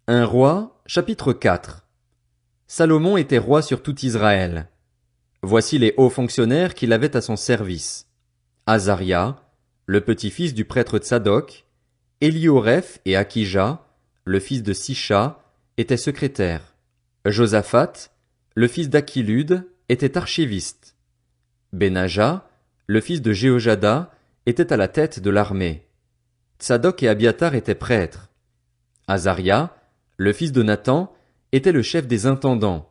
Un roi, chapitre 4. Salomon était roi sur tout Israël. Voici les hauts fonctionnaires qu'il avait à son service. Azaria, le petit-fils du prêtre Tsadok, Élioreph et Akija, le fils de Sisha, étaient secrétaires. Josaphat, le fils d'Achilude, était archiviste. Benaja, le fils de Jéhojada, était à la tête de l'armée. Tsadok et Abiatar étaient prêtres. Azaria, le fils de Nathan, était le chef des intendants.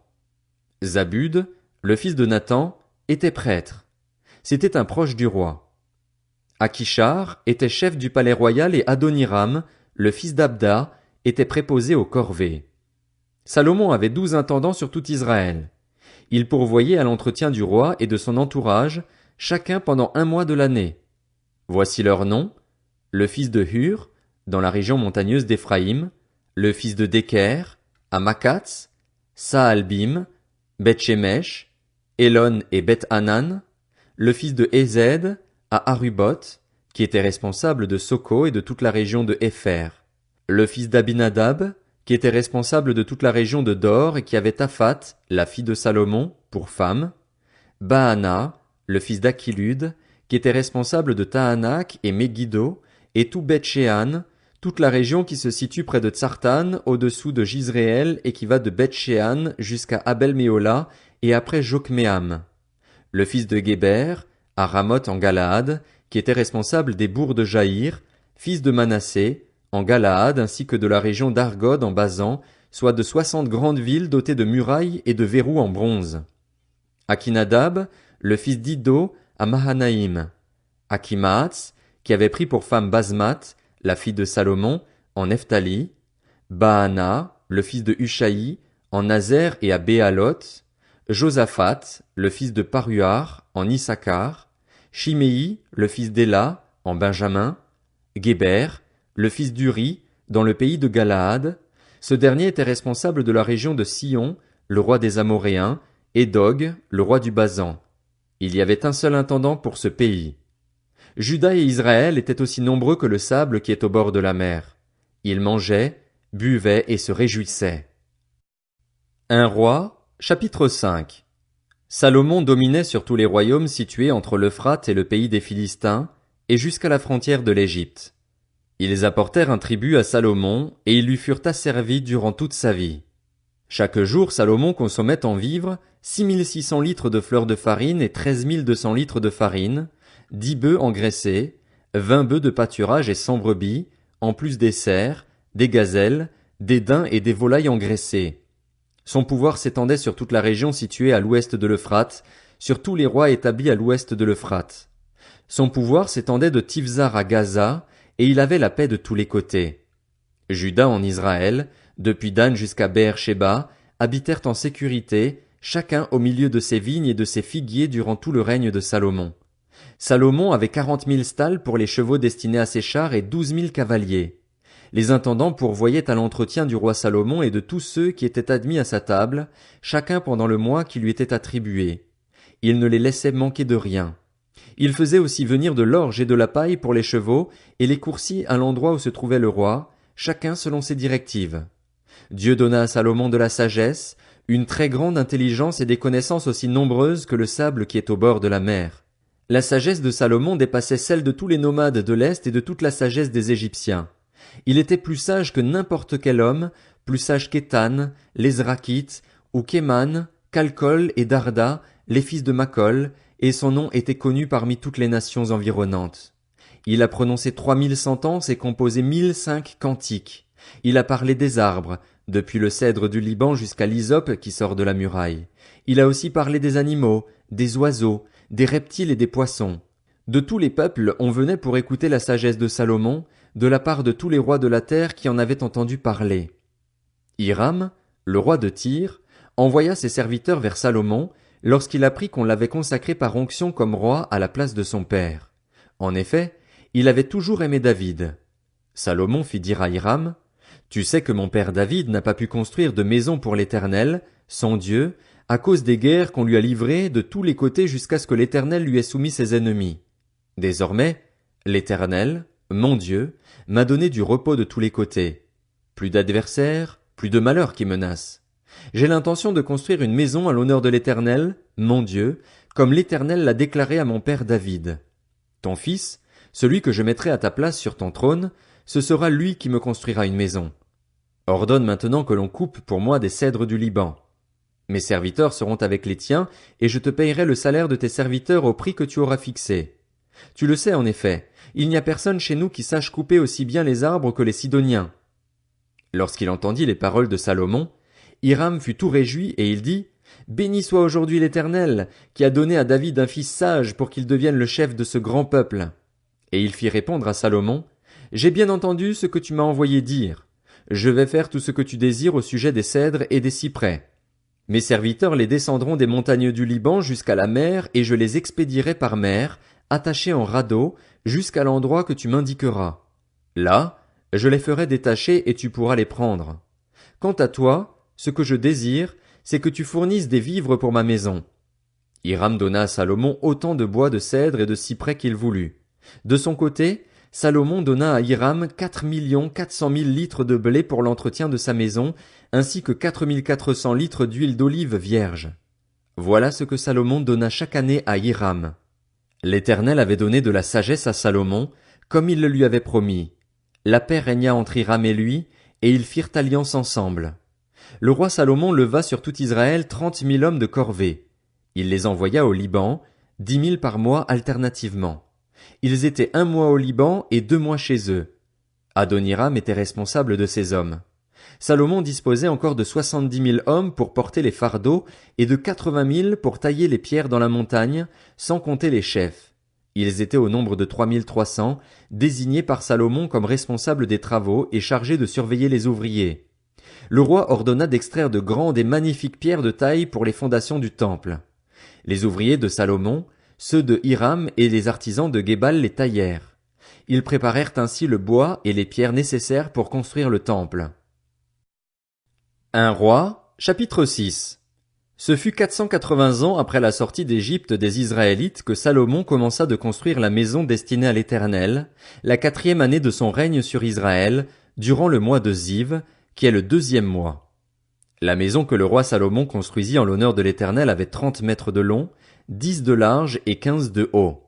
Zabud, le fils de Nathan, était prêtre. C'était un proche du roi. Akishar était chef du palais royal et Adoniram, le fils d'Abda, était préposé aux corvées. Salomon avait 12 intendants sur tout Israël. Il pourvoyait à l'entretien du roi et de son entourage, chacun pendant 1 mois de l'année. Voici leurs noms: le fils de Hur, dans la région montagneuse d'Éphraïm, le fils de Deker, à Makatz, Saalbim, Beth-Shemesh, Elon et Beth-Hanan, le fils de Ezed, à Aruboth, qui était responsable de Soko et de toute la région de Épher, le fils d'Abinadab, qui était responsable de toute la région de Dor et qui avait Taphat, la fille de Salomon, pour femme, Baana, le fils d'Achilude, qui était responsable de Tahanak et Megiddo, et tout Beth-Shean, toute la région qui se situe près de Tsartan, au-dessous de Jizréel et qui va de Beth-Shean jusqu'à Abel-Méhola et après Jokmeam. Le fils de Géber, à Ramoth en Galaad, qui était responsable des bourgs de Jaïr, fils de Manassé, en Galaad ainsi que de la région d'Argod en Basan, soit de 60 grandes villes dotées de murailles et de verrous en bronze. Akinadab, le fils d'Iddo, à Mahanaïm. Akimaatz, qui avait pris pour femme Basmath, la fille de Salomon, en Nephtali. Baana, le fils de Hushaï, en Nazer et à Béaloth. Josaphat, le fils de Paruar, en Issachar. Shimei, le fils d'Éla, en Benjamin. Géber, le fils d'Uri, dans le pays de Galaad. Ce dernier était responsable de la région de Sion, le roi des Amoréens, et d'Og, le roi du Basan. Il y avait un seul intendant pour ce pays. Juda et Israël étaient aussi nombreux que le sable qui est au bord de la mer. Ils mangeaient, buvaient et se réjouissaient. Un roi, chapitre 5. Salomon dominait sur tous les royaumes situés entre l'Euphrate et le pays des Philistins, et jusqu'à la frontière de l'Égypte. Ils apportèrent un tribut à Salomon, et ils lui furent asservis durant toute sa vie. Chaque jour, Salomon consommait en vivres 6600 litres de fleur de farine et 13 200 litres de farine, 10 bœufs engraissés, 20 bœufs de pâturage et 100 brebis, en plus des cerfs, des gazelles, des daims et des volailles engraissées. Son pouvoir s'étendait sur toute la région située à l'ouest de l'Euphrate, sur tous les rois établis à l'ouest de l'Euphrate. Son pouvoir s'étendait de Tifzar à Gaza, et il avait la paix de tous les côtés. Juda en Israël, depuis Dan jusqu'à Beër-Shéba, habitèrent en sécurité, chacun au milieu de ses vignes et de ses figuiers durant tout le règne de Salomon. Salomon avait 40 000 stalles pour les chevaux destinés à ses chars et 12 000 cavaliers. Les intendants pourvoyaient à l'entretien du roi Salomon et de tous ceux qui étaient admis à sa table, chacun pendant le mois qui lui était attribué. Il ne les laissait manquer de rien. Il faisait aussi venir de l'orge et de la paille pour les chevaux et les coursiers à l'endroit où se trouvait le roi, chacun selon ses directives. Dieu donna à Salomon de la sagesse, une très grande intelligence et des connaissances aussi nombreuses que le sable qui est au bord de la mer. La sagesse de Salomon dépassait celle de tous les nomades de l'Est et de toute la sagesse des Égyptiens. Il était plus sage que n'importe quel homme, plus sage qu'Étan, les Zrakites, ou qu'Éman, Calcol et Darda, les fils de Makol, et son nom était connu parmi toutes les nations environnantes. Il a prononcé 3000 sentences et composé 1005 cantiques. Il a parlé des arbres, depuis le cèdre du Liban jusqu'à l'hysope qui sort de la muraille. Il a aussi parlé des animaux, des oiseaux, des reptiles et des poissons. De tous les peuples, on venait pour écouter la sagesse de Salomon, de la part de tous les rois de la terre qui en avaient entendu parler. Hiram, le roi de Tyr, envoya ses serviteurs vers Salomon, lorsqu'il apprit qu'on l'avait consacré par onction comme roi à la place de son père. En effet, il avait toujours aimé David. Salomon fit dire à Hiram: « Tu sais que mon père David n'a pas pu construire de maison pour l'Éternel, son Dieu, à cause des guerres qu'on lui a livrées de tous les côtés jusqu'à ce que l'Éternel lui ait soumis ses ennemis. Désormais, l'Éternel, mon Dieu, m'a donné du repos de tous les côtés. Plus d'adversaires, plus de malheur qui menace. J'ai l'intention de construire une maison à l'honneur de l'Éternel, mon Dieu, comme l'Éternel l'a déclaré à mon père David. Ton fils, celui que je mettrai à ta place sur ton trône, ce sera lui qui me construira une maison. Ordonne maintenant que l'on coupe pour moi des cèdres du Liban. Mes serviteurs seront avec les tiens, et je te payerai le salaire de tes serviteurs au prix que tu auras fixé. Tu le sais en effet, il n'y a personne chez nous qui sache couper aussi bien les arbres que les Sidoniens. Lorsqu'il entendit les paroles de Salomon, Hiram fut tout réjoui, et il dit, Béni soit aujourd'hui l'Éternel, qui a donné à David un fils sage pour qu'il devienne le chef de ce grand peuple. Et il fit répondre à Salomon, J'ai bien entendu ce que tu m'as envoyé dire. Je vais faire tout ce que tu désires au sujet des cèdres et des cyprès. Mes serviteurs les descendront des montagnes du Liban jusqu'à la mer, et je les expédierai par mer, attachés en radeau, jusqu'à l'endroit que tu m'indiqueras. Là, je les ferai détacher et tu pourras les prendre. Quant à toi, ce que je désire, c'est que tu fournisses des vivres pour ma maison. Hiram donna à Salomon autant de bois de cèdre et de cyprès qu'il voulut. De son côté, Salomon donna à Hiram 4 400 000 litres de blé pour l'entretien de sa maison, ainsi que 4 400 litres d'huile d'olive vierge. Voilà ce que Salomon donna chaque année à Hiram. L'Éternel avait donné de la sagesse à Salomon, comme il le lui avait promis. La paix régna entre Hiram et lui, et ils firent alliance ensemble. Le roi Salomon leva sur tout Israël 30 000 hommes de corvée. Il les envoya au Liban, 10 000 par mois alternativement. Ils étaient 1 mois au Liban et 2 mois chez eux. Adoniram était responsable de ces hommes. Salomon disposait encore de 70 000 hommes pour porter les fardeaux et de 80 000 pour tailler les pierres dans la montagne, sans compter les chefs. Ils étaient au nombre de 3 300, désignés par Salomon comme responsables des travaux et chargés de surveiller les ouvriers. Le roi ordonna d'extraire de grandes et magnifiques pierres de taille pour les fondations du temple. Les ouvriers de Salomon, ceux de Hiram et les artisans de Gebal les taillèrent. Ils préparèrent ainsi le bois et les pierres nécessaires pour construire le temple. 1 Roi, chapitre 6. Ce fut 480 ans après la sortie d'Égypte des Israélites que Salomon commença de construire la maison destinée à l'Éternel, la 4e année de son règne sur Israël, durant le mois de Ziv, qui est le 2e mois. La maison que le roi Salomon construisit en l'honneur de l'Éternel avait 30 mètres de long, 10 de large et 15 de haut.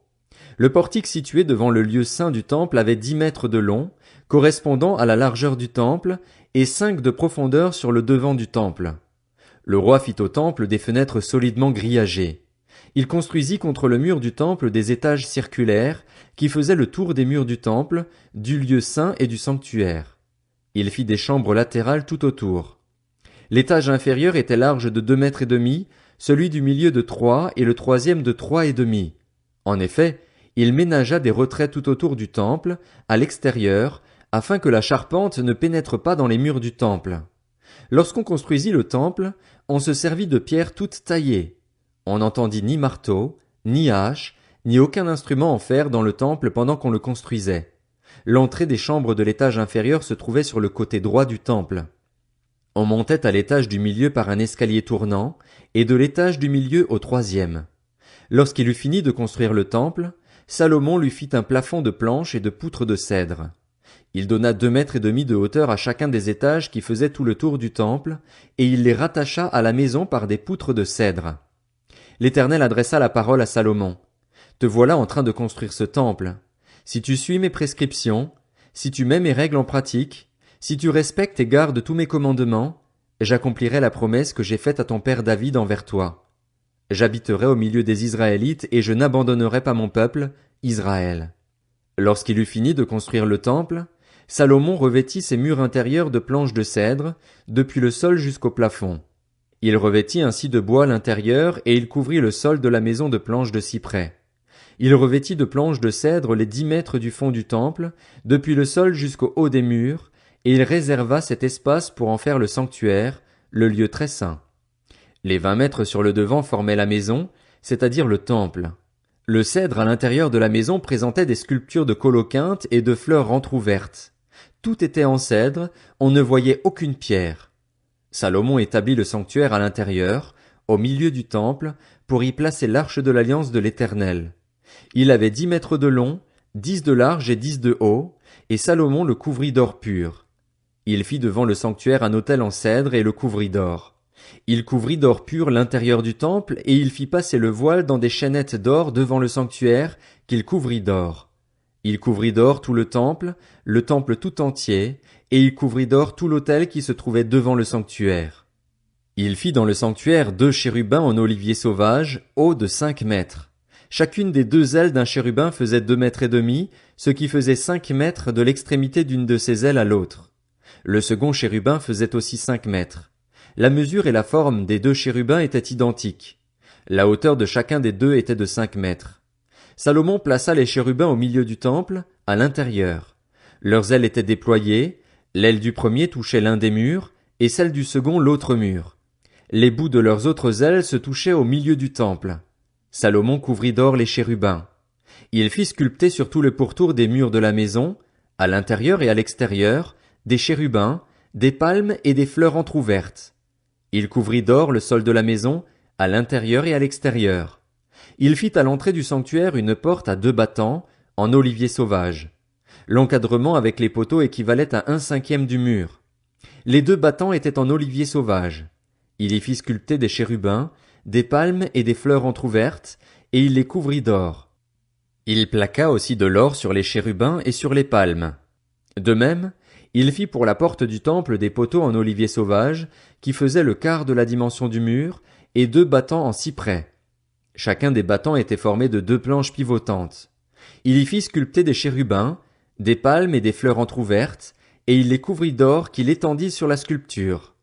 Le portique situé devant le lieu saint du temple avait 10 mètres de long, correspondant à la largeur du temple, et 5 de profondeur sur le devant du temple. Le roi fit au temple des fenêtres solidement grillagées. Il construisit contre le mur du temple des étages circulaires, qui faisaient le tour des murs du temple, du lieu saint et du sanctuaire. Il fit des chambres latérales tout autour. L'étage inférieur était large de 2 mètres et demi, celui du milieu de 3 et le 3e de 3 et demi. En effet, il ménagea des retraits tout autour du temple, à l'extérieur, afin que la charpente ne pénètre pas dans les murs du temple. Lorsqu'on construisit le temple, on se servit de pierres toutes taillées. On n'entendit ni marteau, ni hache, ni aucun instrument en fer dans le temple pendant qu'on le construisait. L'entrée des chambres de l'étage inférieur se trouvait sur le côté droit du temple. On montait à l'étage du milieu par un escalier tournant, et de l'étage du milieu au 3e. Lorsqu'il eut fini de construire le temple, Salomon lui fit un plafond de planches et de poutres de cèdre. Il donna 2 mètres et demi de hauteur à chacun des étages qui faisaient tout le tour du temple, et il les rattacha à la maison par des poutres de cèdre. L'Éternel adressa la parole à Salomon. Te voilà en train de construire ce temple. Si tu suis mes prescriptions, si tu mets mes règles en pratique, si tu respectes et gardes tous mes commandements, j'accomplirai la promesse que j'ai faite à ton père David envers toi. J'habiterai au milieu des Israélites et je n'abandonnerai pas mon peuple, Israël. Lorsqu'il eut fini de construire le temple, Salomon revêtit ses murs intérieurs de planches de cèdre, depuis le sol jusqu'au plafond. Il revêtit ainsi de bois l'intérieur et il couvrit le sol de la maison de planches de cyprès. Il revêtit de planches de cèdre les 10 mètres du fond du temple, depuis le sol jusqu'au haut des murs, et il réserva cet espace pour en faire le sanctuaire, le lieu très saint. Les 20 mètres sur le devant formaient la maison, c'est-à-dire le temple. Le cèdre à l'intérieur de la maison présentait des sculptures de coloquintes et de fleurs entr'ouvertes. Tout était en cèdre, on ne voyait aucune pierre. Salomon établit le sanctuaire à l'intérieur, au milieu du temple, pour y placer l'arche de l'alliance de l'Éternel. Il avait 10 mètres de long, 10 de large et 10 de haut, et Salomon le couvrit d'or pur. Il fit devant le sanctuaire un autel en cèdre et le couvrit d'or. Il couvrit d'or pur l'intérieur du temple, et il fit passer le voile dans des chaînettes d'or devant le sanctuaire, qu'il couvrit d'or. Il couvrit d'or tout le temple tout entier, et il couvrit d'or tout l'autel qui se trouvait devant le sanctuaire. Il fit dans le sanctuaire 2 chérubins en olivier sauvage, hauts de 5 mètres. Chacune des 2 ailes d'un chérubin faisait 2 mètres et demi, ce qui faisait 5 mètres de l'extrémité d'une de ses ailes à l'autre. Le second chérubin faisait aussi 5 mètres. La mesure et la forme des 2 chérubins étaient identiques. La hauteur de chacun des 2 était de 5 mètres. Salomon plaça les chérubins au milieu du temple, à l'intérieur. Leurs ailes étaient déployées, l'aile du premier touchait l'un des murs, et celle du second l'autre mur. Les bouts de leurs autres ailes se touchaient au milieu du temple. Salomon couvrit d'or les chérubins. Il fit sculpter sur tout le pourtour des murs de la maison, à l'intérieur et à l'extérieur, des chérubins, des palmes et des fleurs entr'ouvertes. Il couvrit d'or le sol de la maison, à l'intérieur et à l'extérieur. Il fit à l'entrée du sanctuaire une porte à 2 battants, en olivier sauvage. L'encadrement avec les poteaux équivalait à 1/5 du mur. Les 2 battants étaient en olivier sauvage. Il y fit sculpter des chérubins, des palmes et des fleurs entr'ouvertes, et il les couvrit d'or. Il plaqua aussi de l'or sur les chérubins et sur les palmes. De même, il fit pour la porte du temple des poteaux en olivier sauvage, qui faisaient le quart de la dimension du mur, et 2 battants en cyprès. Chacun des battants était formé de 2 planches pivotantes. Il y fit sculpter des chérubins, des palmes et des fleurs entr'ouvertes, et il les couvrit d'or qu'il étendit sur la sculpture.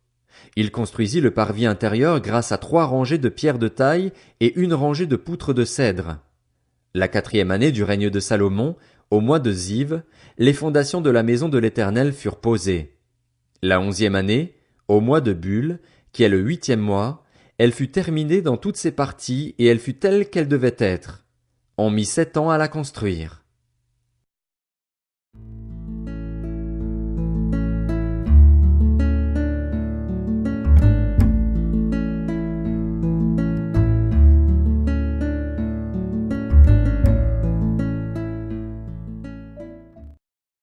Il construisit le parvis intérieur grâce à 3 rangées de pierres de taille et 1 rangée de poutres de cèdre. La 4e année du règne de Salomon, au mois de Ziv, les fondations de la maison de l'Éternel furent posées. La 11e année, au mois de Bul, qui est le 8e mois, elle fut terminée dans toutes ses parties et elle fut telle qu'elle devait être. On mit 7 ans à la construire.